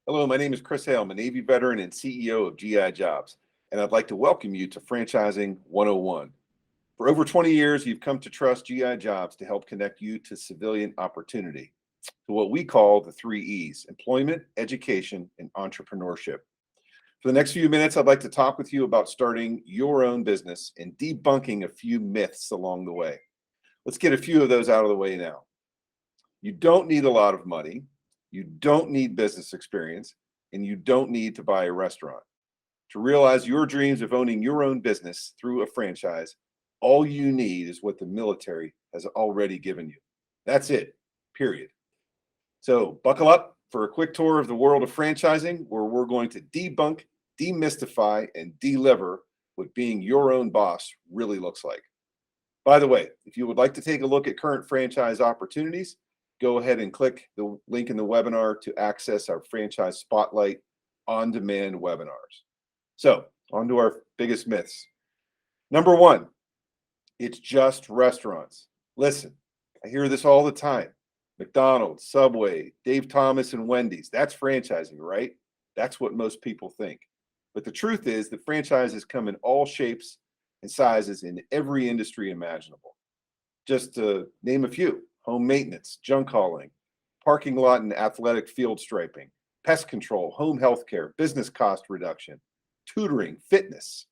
Hello, my name is Chris Hale. I'm a Navy veteran and CEO of GI Jobs, and I'd like to welcome you to Franchising 101. For over 20 years, you've come to trust GI Jobs to help connect you to civilian opportunity, to what we call the 3 E's: employment, education, and entrepreneurship. For the next few minutes, I'd like to talk with you about starting your own business and debunking a few myths along the way. Let's get a few of those out of the way now. You don't need a lot of money. You don't need business experience, and you don't need to buy a restaurant. To realize your dreams of owning your own business through a franchise, all you need is what the military has already given you. That's it, period. So buckle up for a quick tour of the world of franchising, where we're going to debunk, demystify, and deliver what being your own boss really looks like. By the way, if you would like to take a look at current franchise opportunities, go ahead and click the link in the webinar to access our Franchise Spotlight on-demand webinars. So, on to our biggest myths. Number one, it's just restaurants. Listen, I hear this all the time. McDonald's, Subway, Dave Thomas, and Wendy's. That's franchising, right? That's what most people think. But the truth is that franchises come in all shapes and sizes in every industry imaginable. Just to name a few: home maintenance, junk hauling, parking lot and athletic field striping, pest control, home health care, business cost reduction, tutoring, fitness.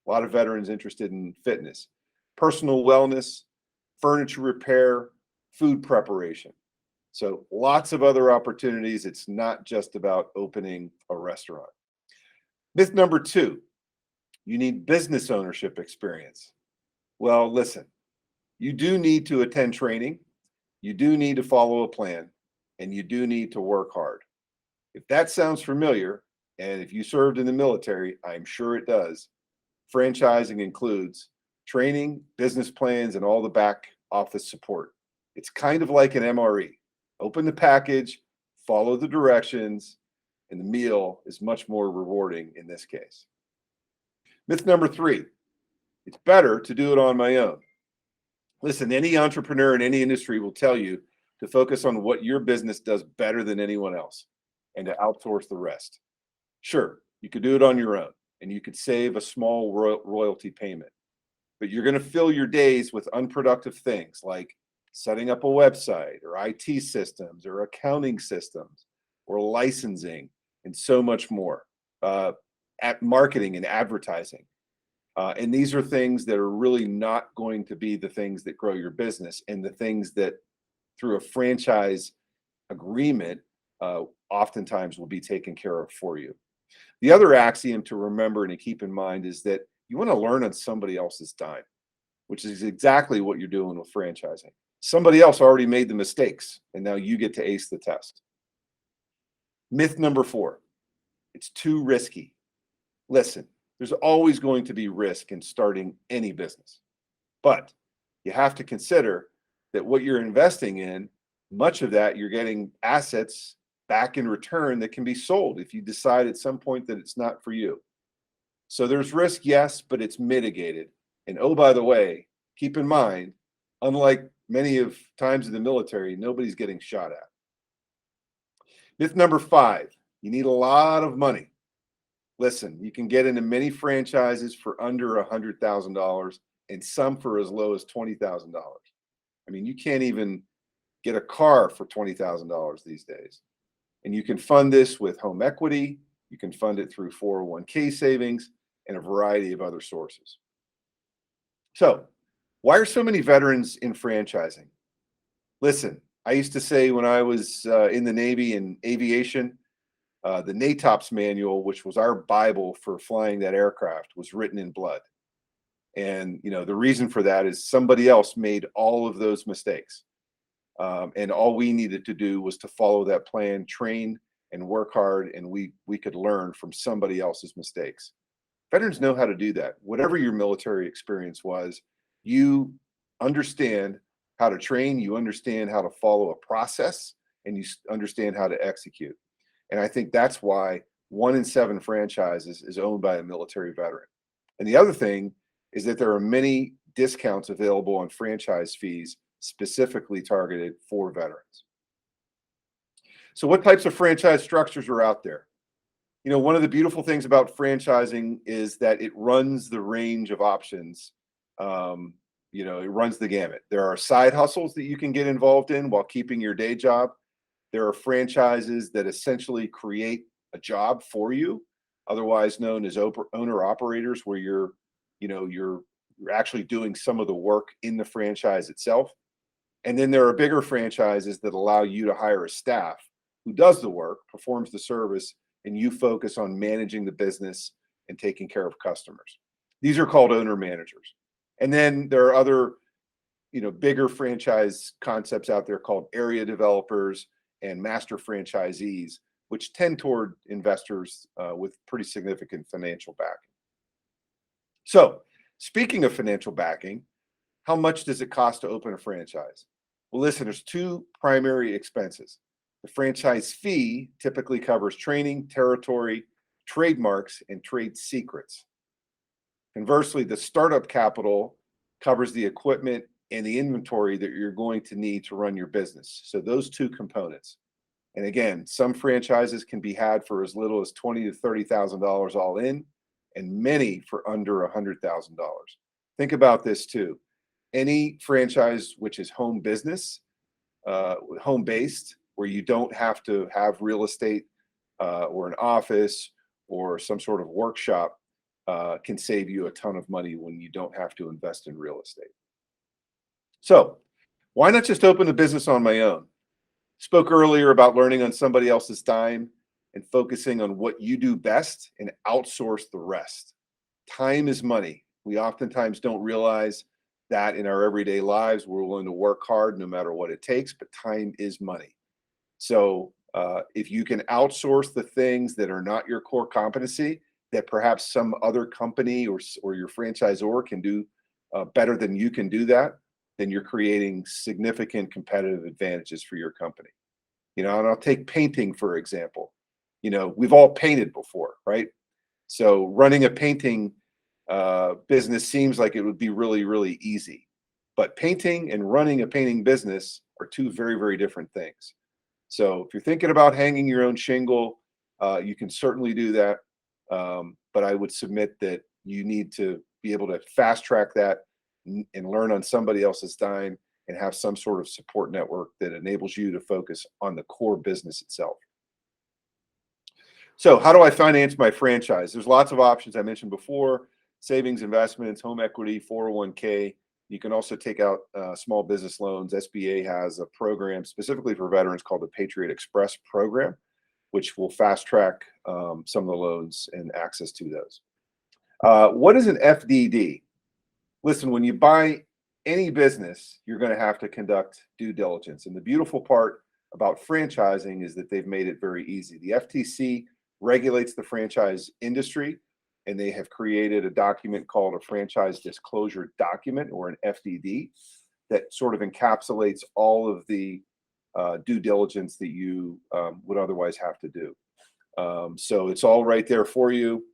A lot of veterans interested in fitness, personal wellness, furniture repair, food preparation. So lots of other opportunities. It's not just about opening a restaurant. Myth number two, you need business ownership experience. Well, listen, you do need to attend training. You do need to follow a plan, and you do need to work hard. If that sounds familiar, and if you served in the military, I'm sure it does, franchising includes training, business plans, and all the back office support. It's kind of like an MRE. Open the package, follow the directions, and the meal is much more rewarding in this case. Myth number three, it's better to do it on my own. Listen, any entrepreneur in any industry will tell you to focus on what your business does better than anyone else and to outsource the rest. Sure, you could do it on your own and you could save a small royalty payment, but you're going to fill your days with unproductive things like setting up a website or IT systems or accounting systems or licensing and so much more, at marketing and advertising. And these are things that are really not going to be the things that grow your business, and the things that through a franchise agreement oftentimes will be taken care of for you. The other axiom to remember and to keep in mind is that you want to learn on somebody else's dime, which is exactly what you're doing with franchising. Somebody else already made the mistakes, and now you get to ace the test. Myth number four, it's too risky. Listen, there's always going to be risk in starting any business, but you have to consider that what you're investing in, much of that you're getting assets back in return that can be sold if you decide at some point that it's not for you. So there's risk, yes, but it's mitigated. And oh, by the way, keep in mind, unlike many of times in the military, nobody's getting shot at. Myth number five, you need a lot of money. Listen, you can get into many franchises for under $100,000 and some for as low as $20,000. I mean, you can't even get a car for $20,000 these days. And you can fund this with home equity. You can fund it through 401k savings and a variety of other sources. So, why are so many veterans in franchising? Listen, I used to say when I was in the Navy and aviation, the NATOPS manual, which was our Bible for flying that aircraft, was written in blood. And, the reason for that is somebody else made all of those mistakes. And all we needed to do was to follow that plan, train and work hard, and we could learn from somebody else's mistakes. Veterans know how to do that. Whatever your military experience was, you understand how to train, you understand how to follow a process, and you understand how to execute. And I think that's why 1 in 7 franchises is owned by a military veteran. And the other thing is that there are many discounts available on franchise fees specifically targeted for veterans. So what types of franchise structures are out there? One of the beautiful things about franchising is that it runs the range of options. It runs the gamut. There are side hustles that you can get involved in while keeping your day job. There are franchises that essentially create a job for you, otherwise known as owner operators, where you're actually doing some of the work in the franchise itself. And then there are bigger franchises that allow you to hire a staff who does the work, performs the service, and you focus on managing the business and taking care of customers. These are called owner managers. And then there are other, bigger franchise concepts out there called area developers and master franchisees, which tend toward investors with pretty significant financial backing. So, speaking of financial backing, how much does it cost to open a franchise? Well, listen, there's two primary expenses. The franchise fee typically covers training, territory, trademarks, and trade secrets. Conversely, the startup capital covers the equipment and the inventory that you're going to need to run your business. So those two components. And again, some franchises can be had for as little as $20,000 to $30,000 all in, and many for under $100,000. Think about this too. Any franchise which is home business, home based, where you don't have to have real estate or an office or some sort of workshop, can save you a ton of money when you don't have to invest in real estate. So why not just open a business on my own? Spoke earlier about learning on somebody else's dime and focusing on what you do best and outsource the rest. Time is money. We oftentimes don't realize that in our everyday lives. We're willing to work hard no matter what it takes, but time is money. So if you can outsource the things that are not your core competency, that perhaps some other company or your franchisor can do better than you can do that, then you're creating significant competitive advantages for your company. And I'll take painting, for example. We've all painted before, right? So running a painting business seems like it would be really, really easy. But painting and running a painting business are two very, very different things. So if you're thinking about hanging your own shingle, you can certainly do that. But I would submit that you need to be able to fast track that and learn on somebody else's dime and have some sort of support network that enables you to focus on the core business itself. So how do I finance my franchise? There's lots of options I mentioned before: savings, investments, home equity, 401k. You can also take out small business loans. SBA has a program specifically for veterans called the Patriot Express program, which will fast track some of the loans and access to those. What is an FDD? Listen, when you buy any business, you're going to have to conduct due diligence. And the beautiful part about franchising is that they've made it very easy. The FTC regulates the franchise industry, and they have created a document called a franchise disclosure document, or an FDD, that sort of encapsulates all of the due diligence that you would otherwise have to do. So it's all right there for you.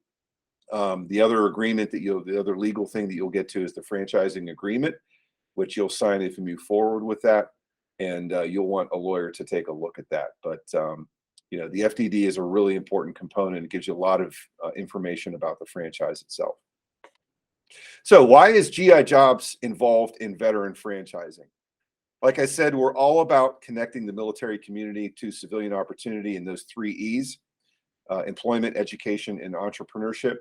The other agreement the other legal thing that you'll get to is the franchising agreement, which you'll sign if you move forward with that. And you'll want a lawyer to take a look at that. But, the FDD is a really important component. It gives you a lot of information about the franchise itself. So why is GI Jobs involved in veteran franchising? Like I said, we're all about connecting the military community to civilian opportunity in those 3 E's: employment, education, and entrepreneurship.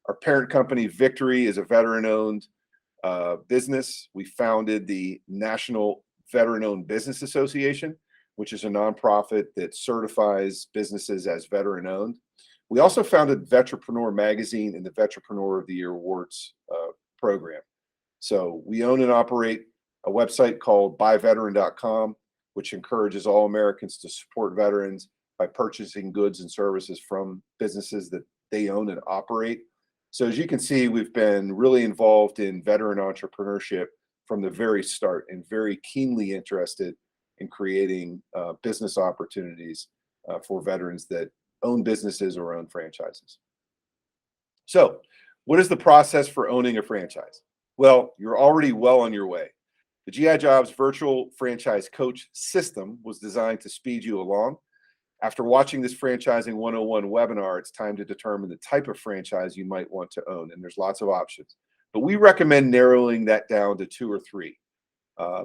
Our parent company, Victory, is a veteran-owned business. We founded the National Veteran-Owned Business Association, which is a nonprofit that certifies businesses as veteran-owned. We also founded Vetrapreneur Magazine and the Vetrapreneur of the Year Awards program. So we own and operate a website called buyveteran.com, which encourages all Americans to support veterans by purchasing goods and services from businesses that they own and operate. So as you can see, we've been really involved in veteran entrepreneurship from the very start and very keenly interested in creating business opportunities for veterans that own businesses or own franchises. So what is the process for owning a franchise? Well, you're already well on your way. The GI Jobs virtual franchise coach system was designed to speed you along. After watching this Franchising 101 webinar, it's time to determine the type of franchise you might want to own. And there's lots of options, but we recommend narrowing that down to 2 or 3.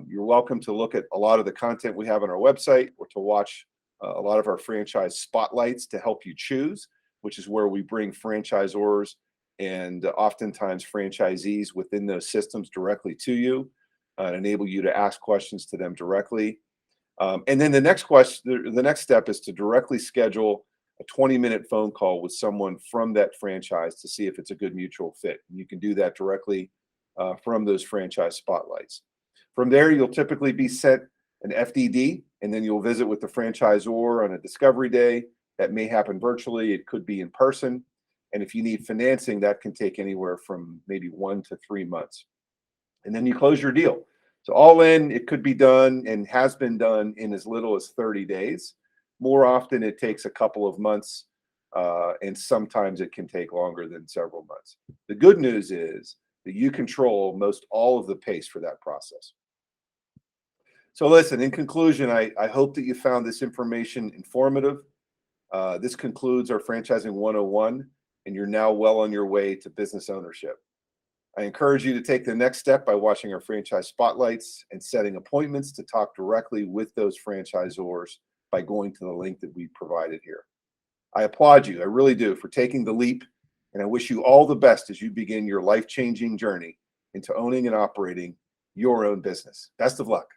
You're welcome to look at a lot of the content we have on our website, or to watch a lot of our franchise spotlights to help you choose, which is where we bring franchisors and oftentimes franchisees within those systems directly to you, and enable you to ask questions to them directly. And then the next step is to directly schedule a 20-minute phone call with someone from that franchise to see if it's a good mutual fit. And you can do that directly from those franchise spotlights. From there, you'll typically be sent an FDD, and then you'll visit with the franchisor on a discovery day. That may happen virtually. It could be in person. And if you need financing, that can take anywhere from maybe 1 to 3 months. And then you close your deal. So all in, it could be done and has been done in as little as 30 days. More often, it takes a couple of months, and sometimes it can take longer than several months. The good news is that you control most all of the pace for that process. So listen, in conclusion, I hope that you found this information informative. This concludes our Franchising 101, and you're now well on your way to business ownership. I encourage you to take the next step by watching our franchise spotlights and setting appointments to talk directly with those franchisors by going to the link that we provided here. I applaud you, I really do, for taking the leap, and I wish you all the best as you begin your life-changing journey into owning and operating your own business. Best of luck.